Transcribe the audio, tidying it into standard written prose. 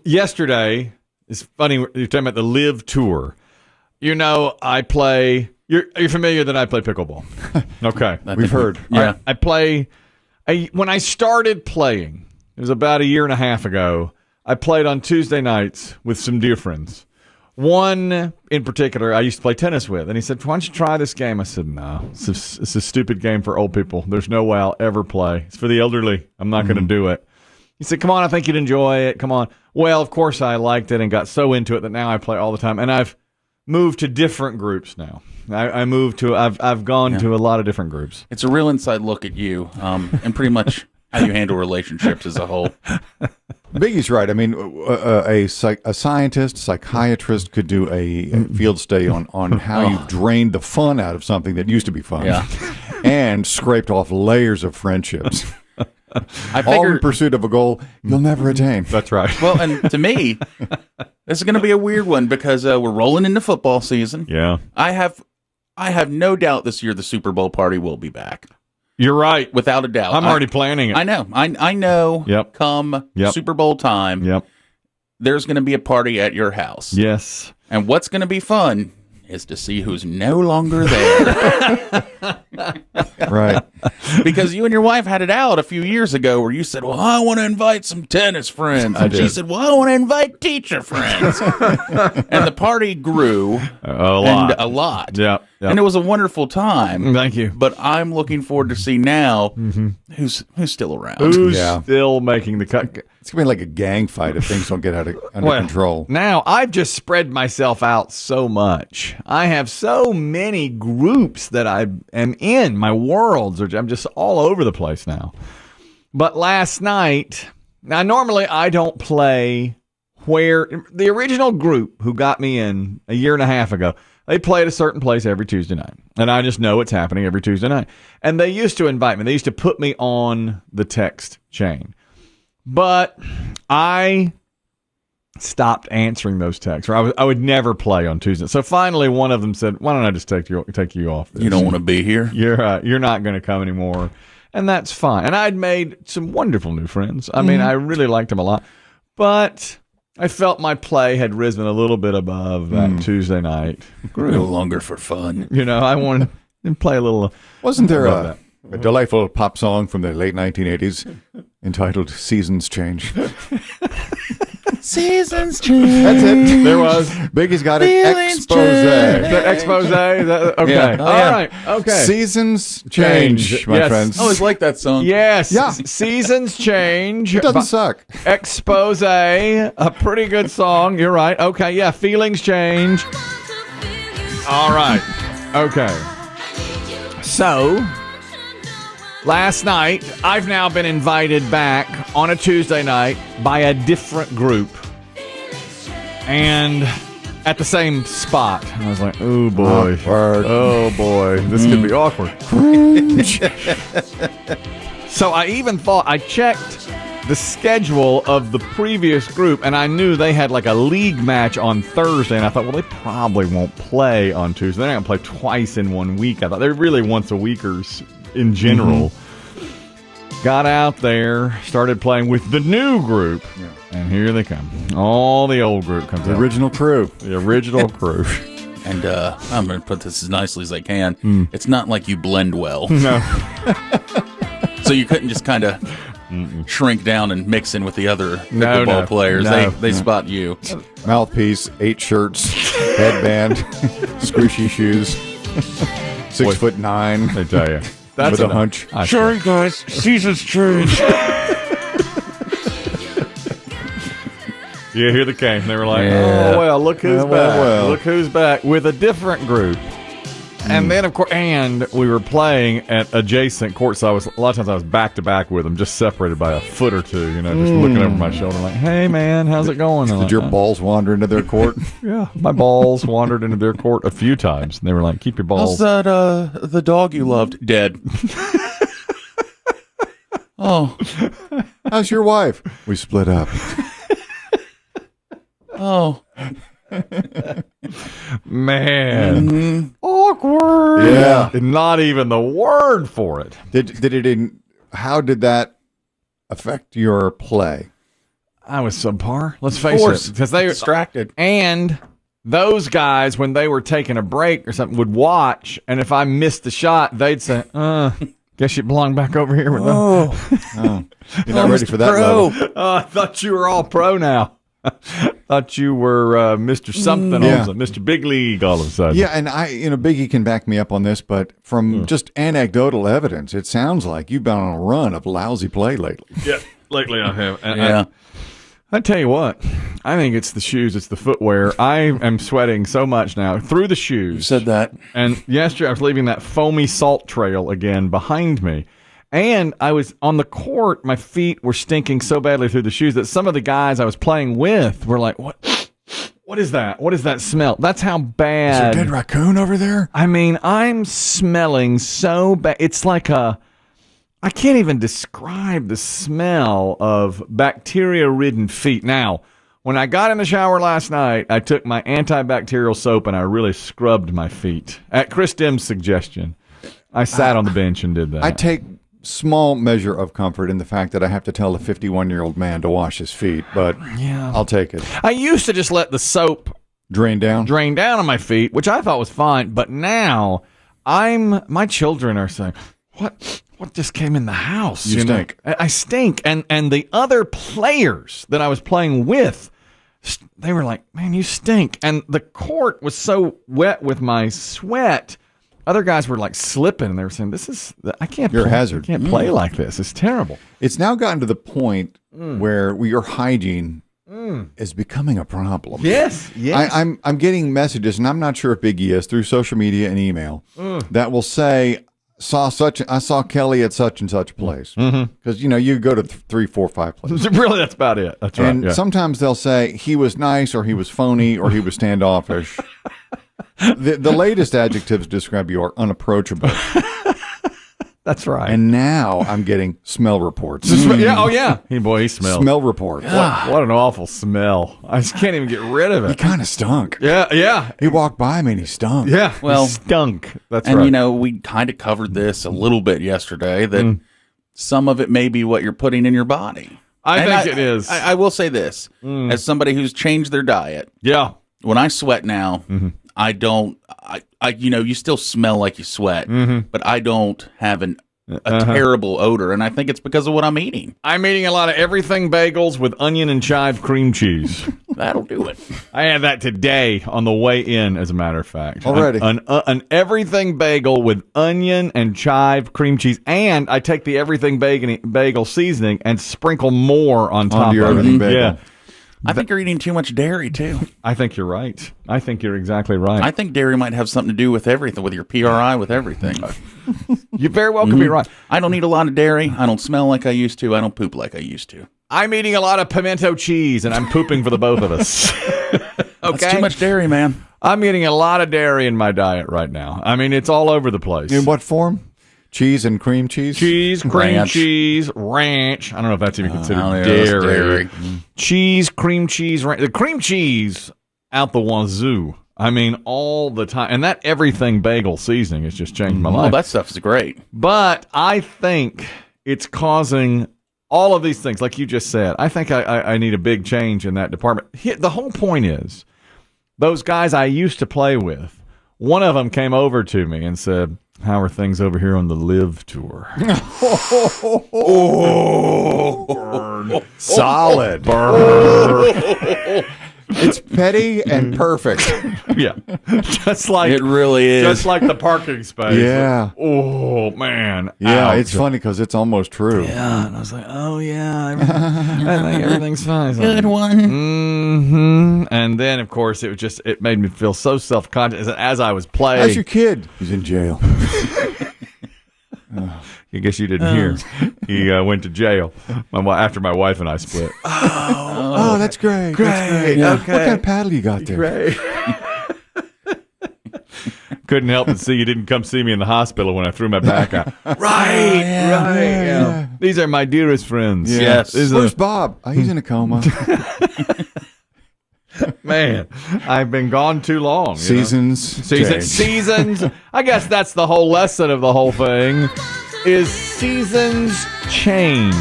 yesterday, it's funny, you're talking about the LIV Tour. You know, I play, you're familiar that I play pickleball. Okay. We've heard. Yeah. When I started playing, it was about a year and a half ago, I played on Tuesday nights with some dear friends. One in particular I used to play tennis with, and he said, why don't you try this game? I said, no, it's a stupid game for old people. There's no way I'll ever play. It's for the elderly. I'm not going to do it. He said, come on, I think you'd enjoy it. Come on. Well, of course I liked it and got so into it that now I play all the time. And I've moved to different groups now. I've gone to a lot of different groups. It's a real inside look at you, and pretty much how you handle relationships as a whole. Biggie's right. I mean, a scientist, psychiatrist could do a field study on how you've drained the fun out of something that used to be fun, and scraped off layers of friendships. All in pursuit of a goal you'll never attain. That's right. Well, and to me, this is going to be a weird one because we're rolling into football season. Yeah, I have no doubt this year the Super Bowl party will be back. You're right. Without a doubt. I'm already planning it. I know. I know. Yep. Come Super Bowl time, there's going to be a party at your house. Yes. And what's going to be fun is to see who's no longer there. Right. Because you and your wife had it out a few years ago where you said, well, I want to invite some tennis friends. And she said, well, I want to invite teacher friends. And the party grew a lot. Yeah. And it was a wonderful time. Thank you. But I'm looking forward to see now who's still around. Who's still making the cut. It's going to be like a gang fight if things don't get under control. Now, I've just spread myself out so much. I have so many groups that I am in, my worlds. I'm just all over the place now. But last night, now normally I don't play where the original group who got me in a year and a half ago, they play at a certain place every Tuesday night. And I just know it's happening every Tuesday night. And they used to invite me. They used to put me on the text chain. But I stopped answering those texts. Or I would never play on Tuesday. So finally, one of them said, why don't I just take you off this? You don't want to be here? You're not going to come anymore. And that's fine. And I'd made some wonderful new friends. I mean, I really liked them a lot. But I felt my play had risen a little bit above that Tuesday night. No longer for fun. You know, I wanted to play a little. Wasn't there a delightful pop song from the late 1980s entitled Seasons Change? Seasons change. That's it. There was. Biggie's got an expose. The expose? Okay. Yeah. All right. Okay. Seasons change, my friends. I always like that song. Yes. Yeah. Seasons change. It doesn't suck. Expose, a pretty good song. You're right. Okay. Yeah. Feelings change. All right. Okay. So, last night, I've now been invited back on a Tuesday night by a different group. And at the same spot. And I was like, oh, boy. Awkward. Oh, boy. This could be awkward. So I even thought, I checked the schedule of the previous group, and I knew they had like a league match on Thursday, and I thought, well, they probably won't play on Tuesday. They're not going to play twice in 1 week. I thought they're really once-a-weekers in general. Got out there, started playing with the new group, and here they come. All the old group comes out. The original crew. The original crew. And I'm going to put this as nicely as I can. It's not like you blend well. No. So you couldn't just kind of shrink down and mix in with the other pickleball players. They spot you. Mouthpiece, 8 shirts, headband, squishy shoes, 6'9". They tell you. That's with a hunch. Sorry, guys. Seasons change. Yeah, here they came. They were like, oh, well, look who's back. Well. Look who's back with a different group. And then, of course, and we were playing at adjacent courts. So a lot of times I was back-to-back with them, just separated by a foot or two, you know, just looking over my shoulder like, hey, man, how's it going? Did your balls wander into their court? Yeah, my balls wandered into their court a few times. And they were like, keep your balls. How's that, the dog you loved? Dead. Oh. How's your wife? We split up. Oh. Man. Awkward. Yeah. Not even the word for it. How did that affect your play? I was subpar. Let's face it, because they were distracted. And those guys, when they were taking a break or something, would watch, and if I missed the shot, they'd say, guess you belong back over here with them. Oh, you're not ready for that level. I thought you were all pro now. Thought you were Mr. Something, all of a sudden, Mr. Big League all of a sudden. Yeah, and Biggie can back me up on this, but from just anecdotal evidence, it sounds like you've been on a run of lousy play lately. Yeah, lately I have. And I tell you what, I think it's the shoes, it's the footwear. I am sweating so much now through the shoes. You said that. And yesterday I was leaving that foamy salt trail again behind me. And I was on the court, my feet were stinking so badly through the shoes that some of the guys I was playing with were like, what is that? What is that smell? That's how bad. Is there a dead raccoon over there? I mean, I'm smelling so bad. It's like I can't even describe the smell of bacteria-ridden feet. Now, when I got in the shower last night, I took my antibacterial soap and I really scrubbed my feet. At Chris Demm's suggestion, I sat on the bench and did that. I take small measure of comfort in the fact that I have to tell a 51-year-old man to wash his feet, but I'll take it. I used to just let the soap drain down on my feet, which I thought was fine, but now my children are saying, what just came in the house? You stink. I stink. And the other players that I was playing with, they were like, man, you stink. And the court was so wet with my sweat. Other guys were like slipping, and they were saying, I can't You're play, a hazard. I can't play like this. It's terrible. It's now gotten to the point where your hygiene is becoming a problem. Yes. I'm getting messages, and I'm not sure if Biggie is, through social media and email, that will say, I saw Kelly at such and such place. Because, you go to 3, 4, 5 places. Really, that's about it. That's right. And sometimes they'll say he was nice, or he was phony, or he was standoffish. The latest adjectives describe you are unapproachable. That's right. And now I'm getting smell reports. Yeah. He smells. Smell reports. What an awful smell. I just can't even get rid of it. He kind of stunk. Yeah. He walked by me and he stunk. Yeah. Well, he stunk. That's and right. And, we kind of covered this a little bit yesterday, that some of it may be what you're putting in your body. I think it is. I will say this, as somebody who's changed their diet. Yeah. When I sweat now, I don't, you still smell like you sweat, but I don't have a terrible odor, and I think it's because of what I'm eating. I'm eating a lot of everything bagels with onion and chive cream cheese. That'll do it. I had that today on the way in, as a matter of fact. Already. An everything bagel with onion and chive cream cheese, and I take the everything bagel seasoning and sprinkle more on top your of it. everything bagel. Yeah. I think you're eating too much dairy, too. I think you're right. I think you're exactly right. I think dairy might have something to do with everything, with your PRI, with everything. You very well could be right. I don't eat a lot of dairy. I don't smell like I used to. I don't poop like I used to. I'm eating a lot of pimento cheese, and I'm pooping for the both of us. Okay? That's too much dairy, man. I'm eating a lot of dairy in my diet right now. I mean, it's all over the place. In what form? Cheese and cream cheese? Cheese, cream Ranch. cheese, ranch. I don't know if that's even considered yeah, dairy. that's dairy. Cheese, cream cheese, ranch. The cream cheese out the wazoo. I mean, all the time. And that everything bagel seasoning has just changed my life. Oh, that stuff is great. But I think it's causing all of these things, like you just said. I think I need a big change in that department. The whole point is, those guys I used to play with, one of them came over to me and said, how are things over here on the LIV Tour? Burn. Solid. Burn. It's petty and perfect. Yeah. Just like It really is. Just like the parking space. Yeah. Oh, man. Yeah, Ouch. it's funny because it's almost true. Yeah, and I was like, oh, yeah, I think everything's fine. Good one. And then, of course, it made me feel so self-conscious as I was playing. How's your kid? He's in jail. I guess you didn't hear. He went to jail after my wife and I split. Oh, that's great. Great. That's great. Yeah. What kind of paddle you got there? Great. Couldn't help but see you didn't come see me in the hospital when I threw my back out. Right. Yeah. These are my dearest friends. Yeah. Yes. Where's Bob? Oh, he's in a coma. Man, I've been gone too long. Seasons. change. Seasons. I guess that's the whole lesson of the whole thing, is seasons change.